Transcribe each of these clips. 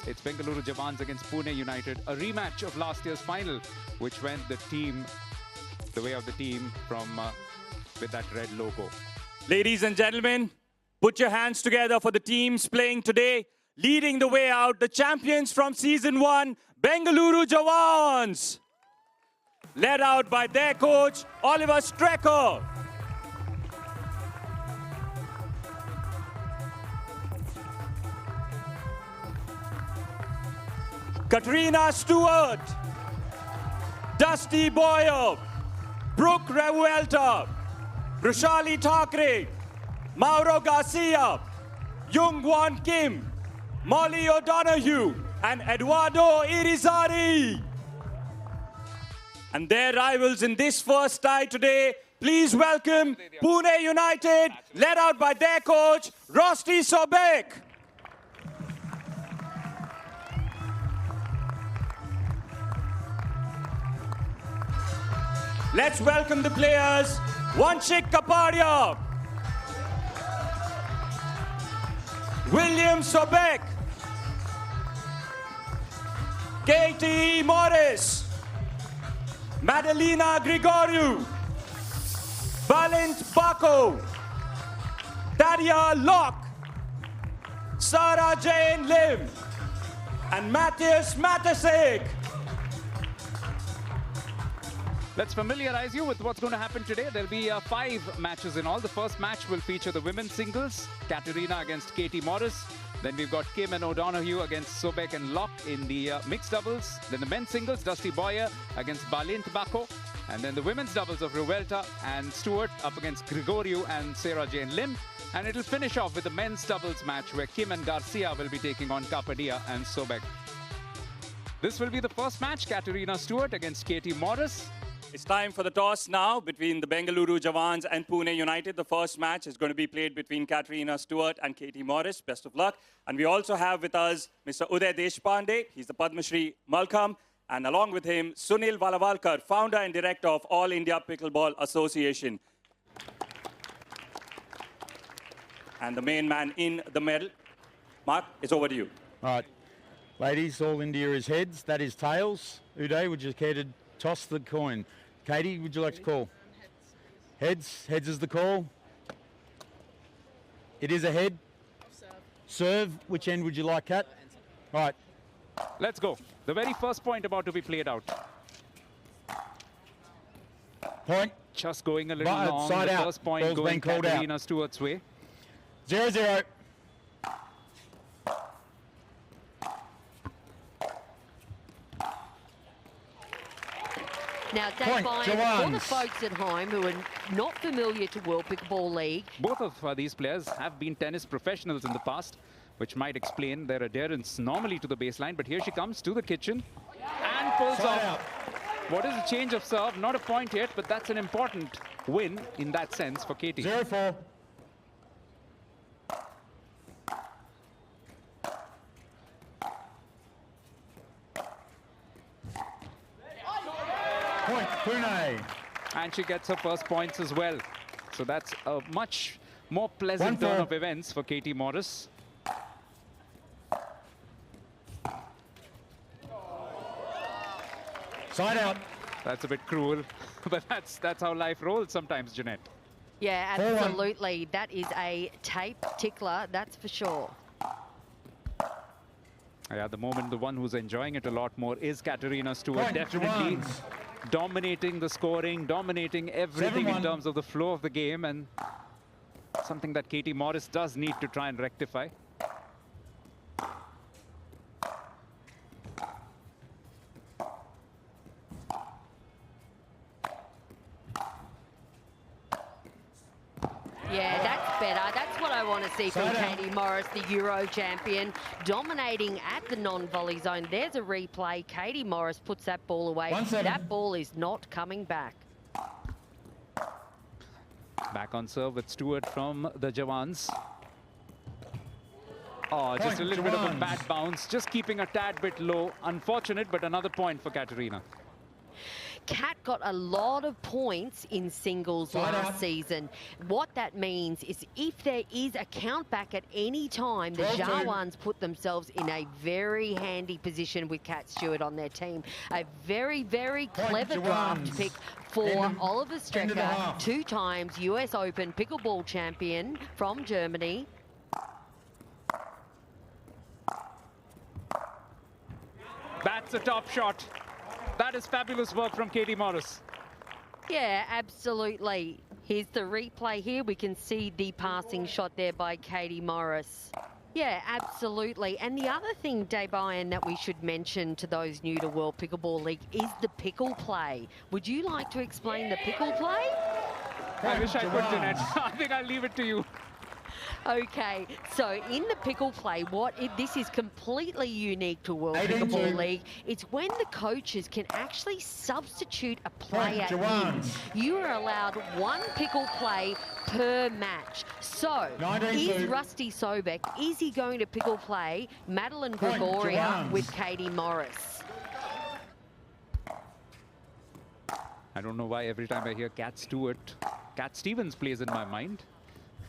It's Bengaluru Jawans against Pune United, a rematch of last year's final, which went the way of the team with that red logo. Ladies and gentlemen, put your hands together for the teams playing today. Leading the way out, the champions from Season 1, Bengaluru Jawans. Led out by their coach, Oliver Strecker. Katrina Stewart, Dusty Boyer, Brooke Revuelta, Rushali Thakre, Mauro Garcia, Jungwon Kim, Molly O'Donoghue, and Eduardo Irizarry. And their rivals in this first tie today, please welcome Pune United, led out by their coach, Rosti Sobek. Let's welcome the players, Vanshik Kapadia, William Sobek, Katie Morris, Madalina Grigoriou, Balint Bako, Daria Locke, Sarah Jane Lim, and Matthias Matasek. Let's familiarize you with what's going to happen today. There'll be 5 matches in all. The first match will feature the women's singles, Katerina against Katie Morris. Then we've got Kim and O'Donoghue against Sobek and Locke in the mixed doubles. Then the men's singles, Dusty Boyer against Balint Bako. And then the women's doubles of Revuelta and Stewart up against Grigoriou and Sarah Jane Lim. And it'll finish off with the men's doubles match where Kim and Garcia will be taking on Kapadia and Sobek. This will be the first match, Katerina Stewart against Katie Morris. It's time for the toss now between the Bengaluru Jawans and Pune United. The first match is going to be played between Katrina Stewart and Katie Morris. Best of luck. And we also have with us Mr. Uday Deshpande. He's the Padma Shri Malcolm. And along with him, Sunil Valavalkar, founder and director of All India Pickleball Association. And the main man in the middle. Mark, it's over to you. All right. Ladies, All India is heads. That is tails. Uday, would you care to toss the coin? Katie, would you like to call? Heads. Heads is the call. It is a head. Serve. Which end would you like, Kat? All right. Let's go. The very first point about to be played out. Point. Just going a little long. Side the out. first point Ball's going been called Katerina out. Stewart's way. 0-0. Now, Dave Byrne, for the folks at home who are not familiar to World Pickleball League. Both of these players have been tennis professionals in the past, which might explain their adherence normally to the baseline. But here she comes to the kitchen and pulls off. What is a change of serve? Not a point yet, but that's an important win in that sense for Katie. 0-4. Point, Pune. And she gets her first points as well. So that's a much more pleasant turn of events for Katie Morris. Side out. That's a bit cruel, but that's how life rolls sometimes, Jeanette. Yeah, absolutely. That is a tape tickler, that's for sure. Yeah, at the moment, the one who's enjoying it a lot more is Katerina Stewart. Point, Definitely Jawans. dominating the scoring, dominating everything 7-1. in terms of the flow of the game, and something that Katie Morris does need to try and rectify. Yeah, that's better. That's what I want to see from Katie Morris, the Euro champion, dominating at the non-volley zone. There's a replay. Katie Morris puts that ball away. That ball is not coming back. Back on serve with Stewart from the Jawans. Oh, just a little bit of a bad bounce. Just keeping a tad bit low. Unfortunate, but another point for Katerina. Kat got a lot of points in singles last season. What that means is if there is a count back at any time, the Jawans put themselves in a very handy position with Kat Stewart on their team. A very, very clever draft pick for Oliver Strecker, 2 times US Open pickleball champion from Germany. That's a top shot. That is fabulous work from Katie Morris. Yeah, absolutely. Here's the replay here. We can see the passing shot there by Katie Morris. Yeah, absolutely. And the other thing, Dabian, that we should mention to those new to World Pickleball League is the pickle play. Would you like to explain the pickle play? I wish I could, Jeanette. I think I'll leave it to you. Okay, so in the pickle play, this is completely unique to World Pickleball League. It's when the coaches can actually substitute a player in. You are allowed 1 pickle play per match. So, is Rusty Sobek, is he going to pickle play Madeline Gregoria with Katie Morris? I don't know why every time I hear Cat Stevens plays in my mind.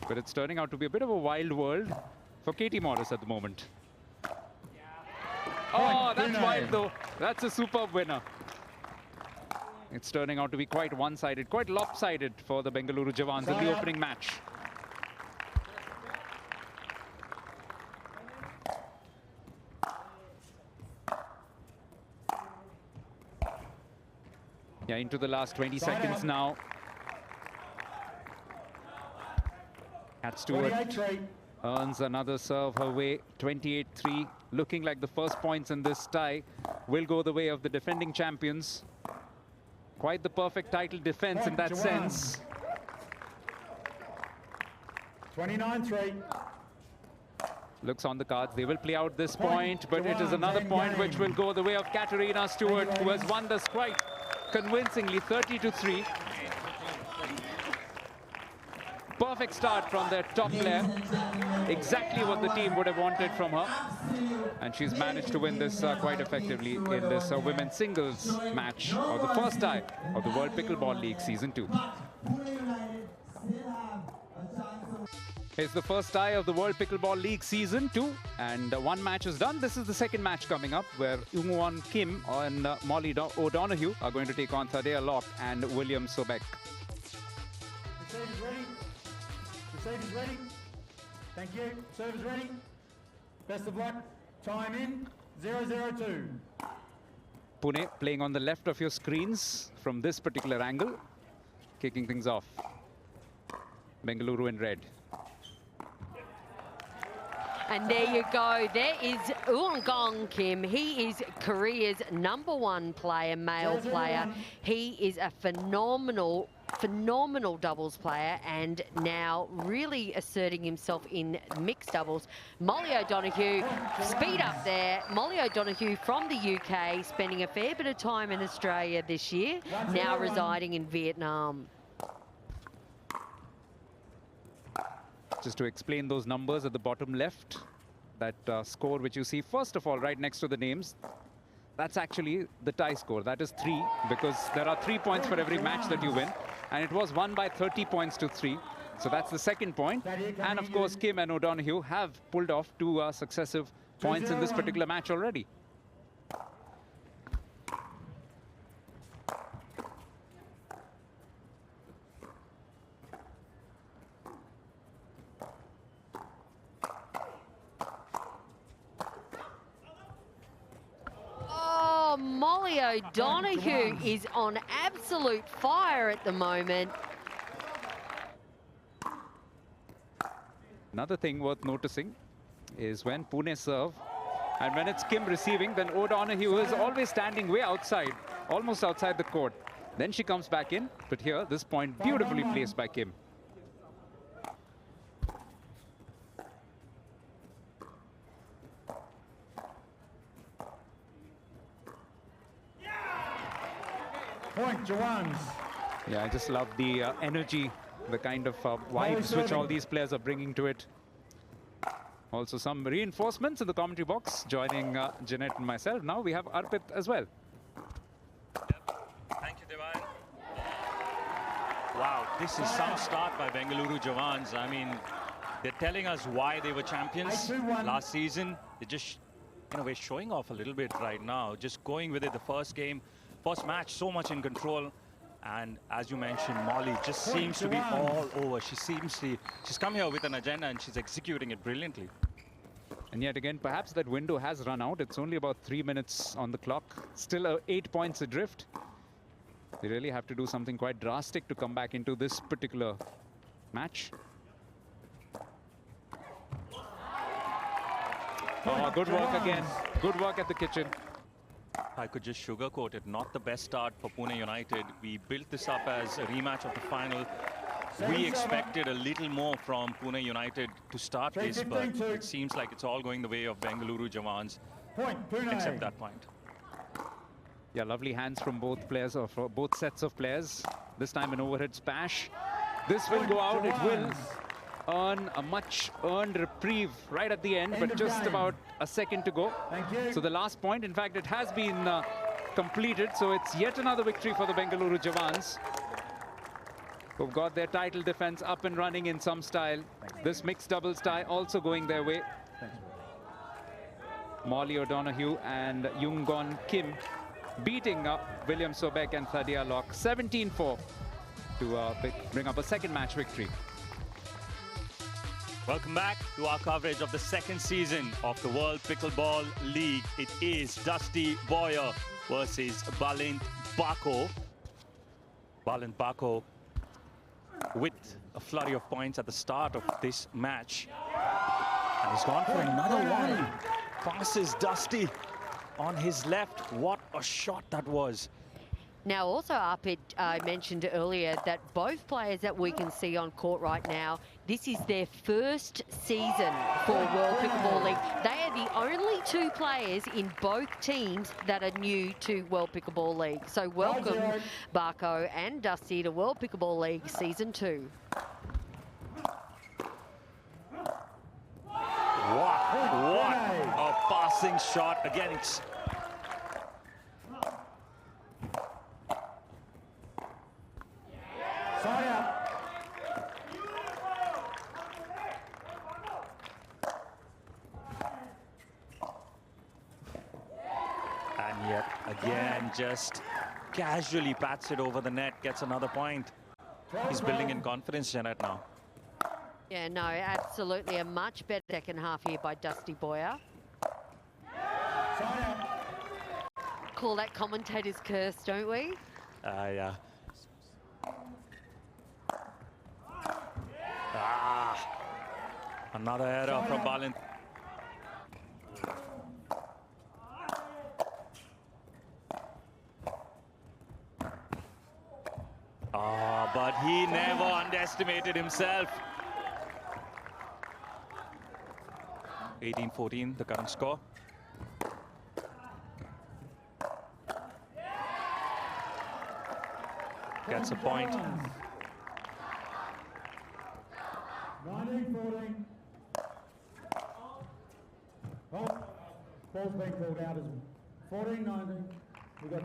But it's turning out to be a bit of a wild world for Katie Morris at the moment. Oh, that's wild though. That's a superb winner. It's turning out to be quite one-sided, quite lopsided for the Bengaluru Jawans in the opening match. Yeah, into the last 20 seconds now. Kat Stewart earns another serve her way, 28-3, looking like the first points in this tie will go the way of the defending champions. Quite the perfect title defense in that sense. 29-3. Looks on the cards. They will play out this point, but it is another point which will go the way of Katerina Stewart, who has won this quite convincingly, 30-3. Perfect start from their top player. Exactly what the team would have wanted from her. And she's managed to win this quite effectively in this women's singles match, or the first tie of the World Pickleball League Season 2. It's the first tie of the World Pickleball League Season 2, and 1 match is done. This is the second match coming up, where Eun-Won Kim and Molly O'Donoghue are going to take on Thaddeus Locke and William Sobek. Serve is ready. Thank you. Serve is ready. Best of luck. Time in 0-0-2. Pune playing on the left of your screens from this particular angle. Kicking things off. Bengaluru in red. And there you go. There is Eun-Won Kim. He is Korea's #1 player, male player. He is a phenomenal doubles player, and now really asserting himself in mixed doubles. Molly O'Donoghue, speed up there. Molly O'Donoghue from the UK, spending a fair bit of time in Australia this year, now residing in Vietnam. Just to explain those numbers at the bottom left, that score which you see first of all right next to the names, that's actually the tie score. That is 3, because there are 3 points for every match that you win, and it was won by 30 points to 3. So that's the second point. And of course, Kim and O'Donoghue have pulled off 2 successive points in this particular match already. Molly O'Donoghue is on absolute fire at the moment. Another thing worth noticing is when Pune serve, and when it's Kim receiving, then O'Donoghue is always standing way outside, almost outside the court. Then she comes back in, but here, this point beautifully placed by Kim. Point, Jawans. Yeah, I just love the energy, the kind of vibes which all these players are bringing to it. Also some reinforcements in the commentary box, joining Jeanette and myself. Now we have Arpit as well. Wow, this is some start by Bengaluru Jawans. I mean, they're telling us why they were champions last season. They're just, in a way, showing off a little bit right now. Just going with it the first game, first match, so much in control. And as you mentioned, Molly just seems to be all over. She's come here with an agenda and she's executing it brilliantly. And yet again, perhaps that window has run out. It's only about 3 minutes on the clock. Still 8 points adrift. They really have to do something quite drastic to come back into this particular match. Oh, good work again. Good work at the kitchen. I could just sugarcoat it. Not the best start for Pune United. We built this up as a rematch of the final. We expected a little more from Pune United to start this, but it seems like it's all going the way of Bengaluru Jawans, except that point. Yeah, lovely hands from both players, or for both sets of players. This time an overhead smash. This will go out. It will earn a much-earned reprieve right at the end, but just about a second to go. So the last point, in fact, it has been completed. So it's yet another victory for the Bengaluru Jawans, who've got their title defense up and running in some style. This mixed doubles tie also going their way. Molly O'Donoghue and Yoongon Kim beating up William Sobek and Thadia Locke 17-4 to bring up a second match victory. Welcome back to our coverage of the second season of the World Pickleball League. It is Dusty Boyer versus Balint Bako. Balint Bako with a flurry of points at the start of this match. And he's gone for another one. Passes Dusty on his left. What a shot that was. Now, also, Arpit mentioned earlier that both players that we can see on court right now, this is their first season for World Pickleball League. They are the only two players in both teams that are new to World Pickleball League. So welcome, Bako and Dusty, to World Pickleball League Season 2. What a passing shot. Again, it's... And yet again, just casually pats it over the net, gets another point. He's building in confidence, Janet, now. Yeah, no, absolutely a much better second half here by Dusty Boyer. Call that commentator's curse, don't we? Yeah. Another error from Balint. But he never underestimated himself. 18-14, the current score. Gets a point. 19-14. Oh, ball's been called out as 14-19. We got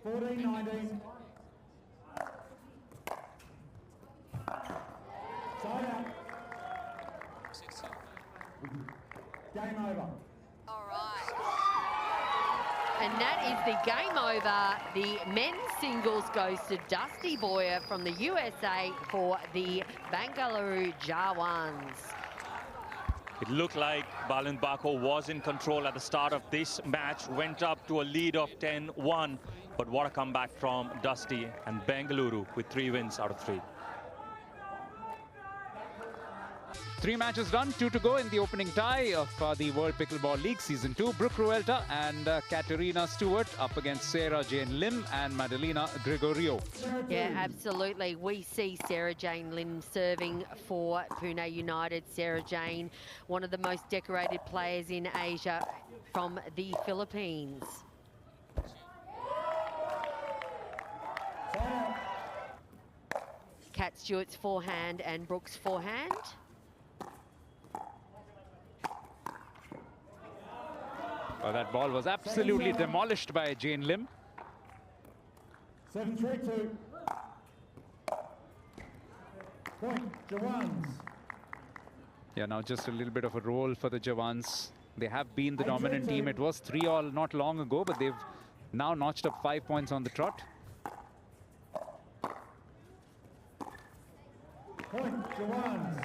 14-19. Side out. Game over. All right. And that is the game over. The men's singles goes to Dusty Boyer from the USA for the Bengaluru Jawans. It looked like Balint Bako was in control at the start of this match, went up to a lead of 10-1. But what a comeback from Dusty and Bengaluru with 3 wins out of 3. 3 matches done, 2 to go in the opening tie of the World Pickleball League Season 2. Brooke Ruelta and Katerina Stewart up against Sarah Jane Lim and Madalena Gregorio. Yeah, absolutely. We see Sarah Jane Lim serving for Pune United. Sarah Jane, one of the most decorated players in Asia from the Philippines. Kat Stewart's forehand and Brooks' forehand. Well, that ball was absolutely demolished by Jane Lim. 7-3-2. Point, Jawans. Yeah, now just a little bit of a roll for the Jawans. They have been the dominant team. It was 3-all not long ago, but they've now notched up 5 points on the trot. Point, Jawans.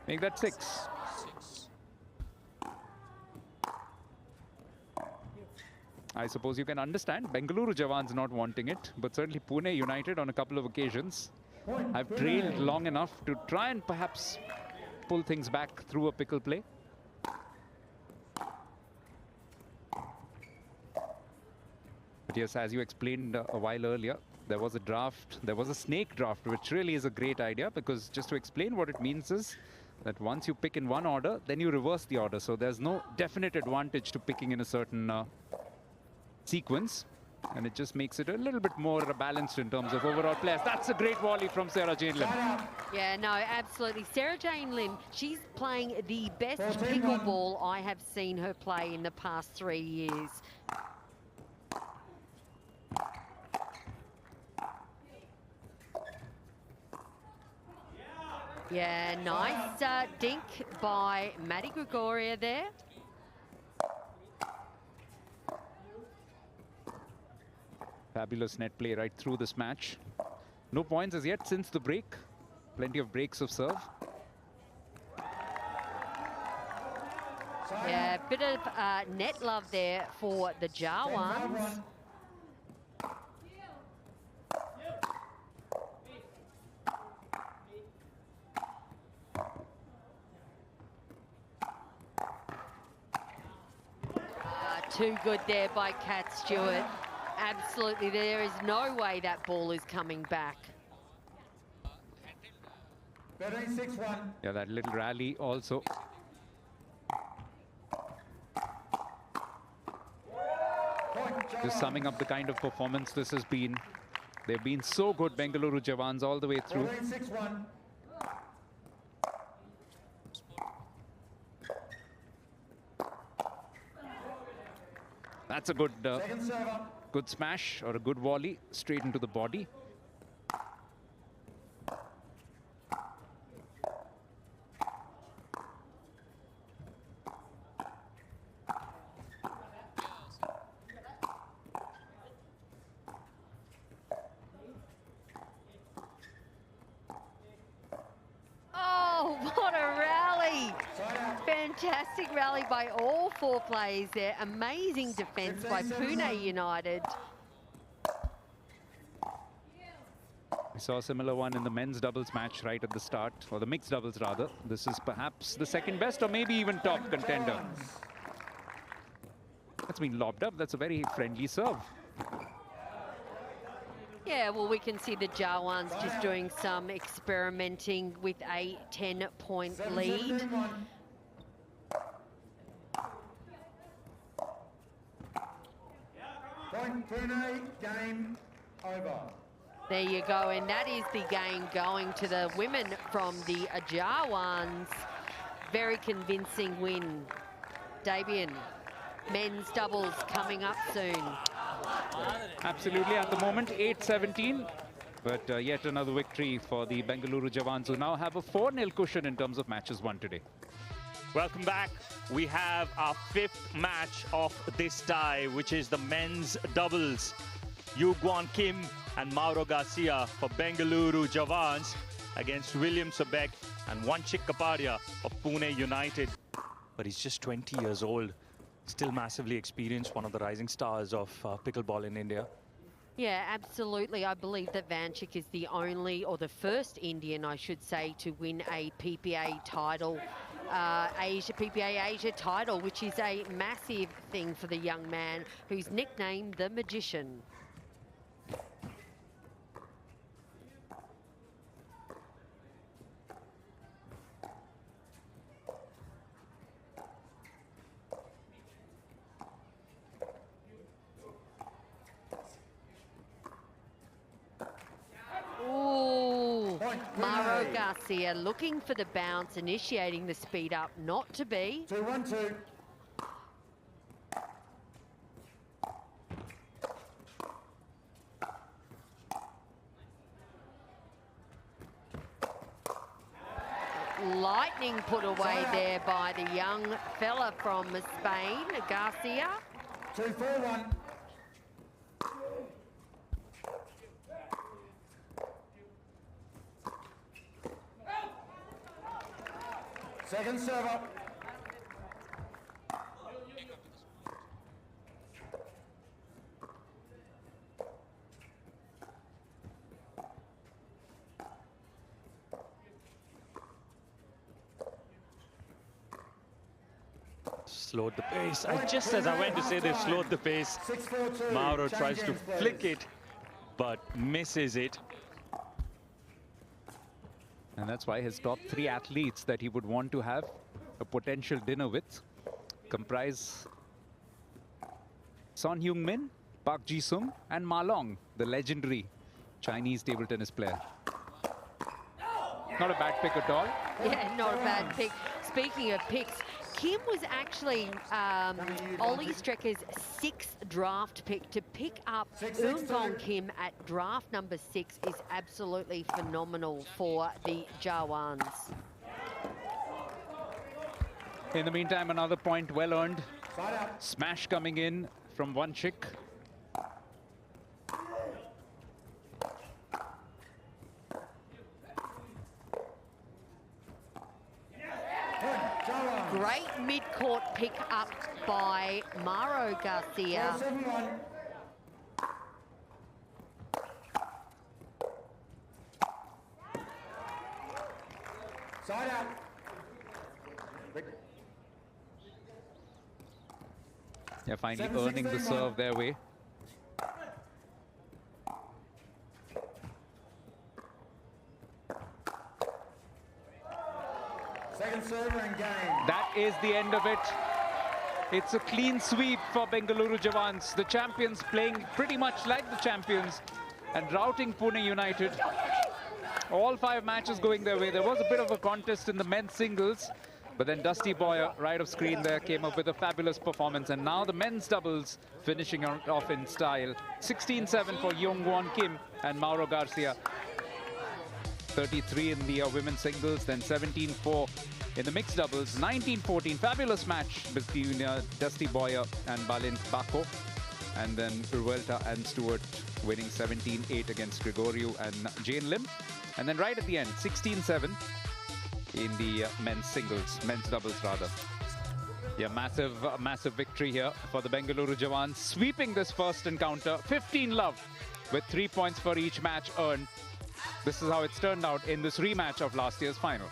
Make that 6. I suppose you can understand Bengaluru Jawans not wanting it, but certainly Pune United on a couple of occasions have trailed long enough to try and perhaps pull things back through a pickle play. But yes, as you explained a while earlier, there was a draft, there was a snake draft, which really is a great idea, because just to explain what it means is that once you pick in one order, then you reverse the order. So there's no definite advantage to picking in a certain sequence, and it just makes it a little bit more balanced in terms of overall players. That's a great volley from Sarah Jane Lim. Yeah, no, absolutely. Sarah Jane Lim, she's playing the best pickleball I have seen her play in the past 3 years. Yeah, nice dink by Maddie Gregoria there. Fabulous net play right through this match. No points as yet since the break. Plenty of breaks of serve. Yeah, bit of net love there for the Jawans. Too good there by Kat Stewart. Absolutely, there is no way that ball is coming back. 13-6-1. Yeah, that little rally also. Just summing up the kind of performance this has been. They've been so good, Bengaluru Jawans, all the way through. 14-6-1. That's a good good smash or a good volley straight into the body. Oh, what a rally! Fantastic rally by all 4 players there. Amazing defence by Pune United. We saw a similar one in the men's doubles match right at the start, or the mixed doubles rather. This is perhaps the second best or maybe even top contender. That's been lobbed up. That's a very friendly serve. Yeah, well, we can see the Jawans just doing some experimenting with a 10-point lead. Point, Pune, game over. There you go, and that is the game going to the women from the Jawans. Very convincing win. Dabian, men's doubles coming up soon. Absolutely, at the moment 8-17, but yet another victory for the Bengaluru Jawans, who now have a 4-0 cushion in terms of matches won today. Welcome back. We have our 5th match of this tie, which is the men's doubles. Yu Guan Kim and Mauro Garcia for Bengaluru Jawans against William Sobek and Vanchik Kapadia of Pune United. But he's just 20 years old, still massively experienced, one of the rising stars of pickleball in India. Yeah, absolutely. I believe that Vanchik is the only, or the first Indian, I should say, to win a PPA title, PPA Asia title, which is a massive thing for the young man who's nicknamed the Magician. Mauro Garcia looking for the bounce, initiating the speed up, not to be. 2-1-2. Lightning put away there by the young fella from Spain, Garcia. 2-4-1. Second server. Slowed the pace. Just as I went to say they've slowed the pace, Mauro tries to flick it, but misses it. And that's why his top 3 athletes that he would want to have a potential dinner with comprise Son Heung-min, Park Ji-sung and Ma Long, the legendary Chinese table tennis player. Not a bad pick at all. Yeah, not a bad pick. Speaking of picks, Kim was actually Ollie Strecker's 6th draft pick. To pick up Eun Bong Kim at draft number 6 is absolutely phenomenal for the Jawans. In the meantime, another point well earned. Smash coming in from one chick. Great mid-court pick up by Mauro Garcia. Side out. Yeah, finally earning the serve their way. Second server and game. That is the end of it. It's a clean sweep for Bengaluru Jawans. The champions playing pretty much like the champions and routing Pune United. All 5 matches going their way. There was a bit of a contest in the men's singles, but then Dusty Boyer, right of screen there, came up with a fabulous performance. And now the men's doubles finishing off in style. 16-7 for Young-won Kim and Mauro Garcia. 33 in the women's singles, then 17-4 in the mixed doubles. 19-14, fabulous match between Dusty Boyer and Balint Bako. And then Urwelta and Stewart winning 17-8 against Gregorio and Jane Lim. And then right at the end, 16-7 in the men's doubles rather. Yeah, massive victory here for the Bengaluru Jawans, sweeping this first encounter. 15-love with 3 points for each match earned. This is how it's turned out in this rematch of last year's final.